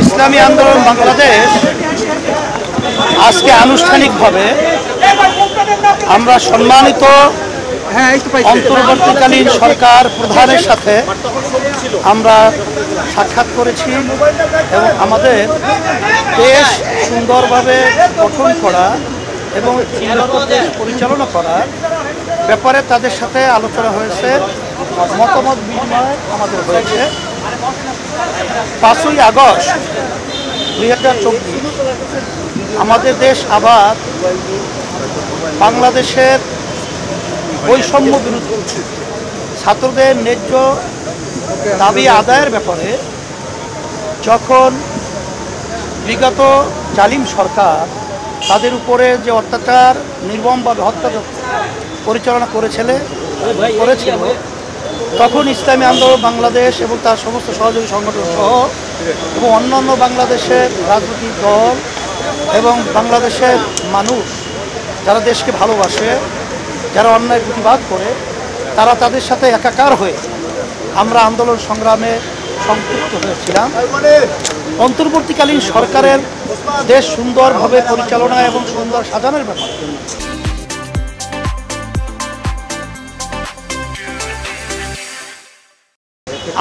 ইসলামী আন্দোলন বাংলাদেশ আজকে আনুষ্ঠানিকভাবে আমরা সম্মানিত অন্তর্বর্তীকালীন সরকার প্রধানের সাথে আমরা সাক্ষাৎ করেছি এবং আমাদের দেশ সুন্দরভাবে গঠন করা এবং দেশ পরিচালনা করার ব্যাপারে তাদের সাথে আলোচনা হয়েছে, মতামত বিনিময় আমাদের হয়েছে। 5ই আগস্ট 2024 আমাদের দেশ আবার বাংলাদেশের বৈষম্য বিরোধী ছাত্রদের ন্যায্য দাবি আদায়ের ব্যাপারে যখন বিগত জালিম সরকার তাদের উপরে যে অত্যাচার নির্মমভাবে হত্যা পরিচালনা করেছিল তখন ইসলামী আন্দোলন বাংলাদেশ এবং তার সমস্ত সহযোগী সংগঠন সহ এবং অন্যান্য বাংলাদেশের রাজনৈতিক দল এবং বাংলাদেশের মানুষ যারা দেশকে ভালোবাসে, যারা অন্যায় প্রতিবাদ করে, তারা তাদের সাথে একাকার হয়ে আমরা আন্দোলন সংগ্রামে সম্পৃক্ত হয়েছিলাম। অন্তর্বর্তীকালীন সরকারের দেশ সুন্দরভাবে পরিচালনা এবং সুন্দর সাজানোর ব্যাপারে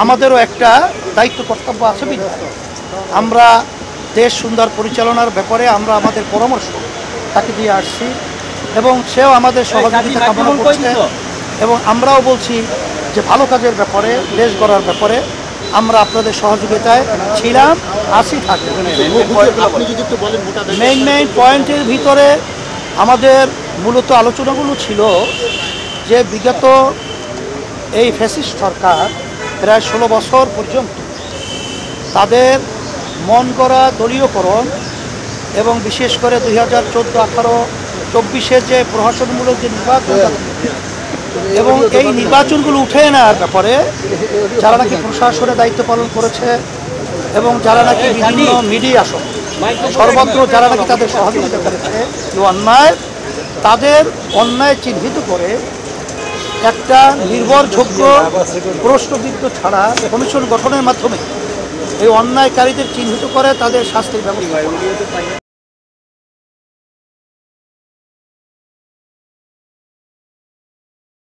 আমাদেরও একটা দায়িত্ব কর্তব্য আছে। আমরা দেশ সুন্দর পরিচালনার ব্যাপারে আমরা আমাদের পরামর্শ তাকে দিয়ে আসছি এবং সেও আমাদের সহযোগিতা কামনা করছে এবং আমরাও বলছি যে ভালো কাজের ব্যাপারে, দেশ গড়ার ব্যাপারে আমরা আপনাদের সহযোগিতায় ছিলাম, আছি, থাকবো। মেইন পয়েন্টের ভিতরে আমাদের মূলত আলোচনাগুলো ছিল যে বিগত এই ফ্যাসিস্ট সরকার প্রায় 16 বছর পর্যন্ত তাদের মন গড়া দলীয়করণ এবং বিশেষ করে 2014-18-24 যে প্রহসনমূলক যে নির্বাচন এবং এই নির্বাচনগুলো উঠে নেওয়ার ব্যাপারে যারা নাকি প্রশাসনের দায়িত্ব পালন করেছে এবং যারা নাকি বিভিন্ন মিডিয়া সর্বত্র যারা নাকি তাদের সহযোগিতা করেছে তাদের অন্যায় চিহ্নিত করে একটা নির্ভরযোগ্য প্রশ্নবিদ্ধ ছাড়া কমিশন গঠনের মাধ্যমে এই অন্যায়কারীদের চিহ্নিত করে তাদের শাস্তির ব্যবস্থা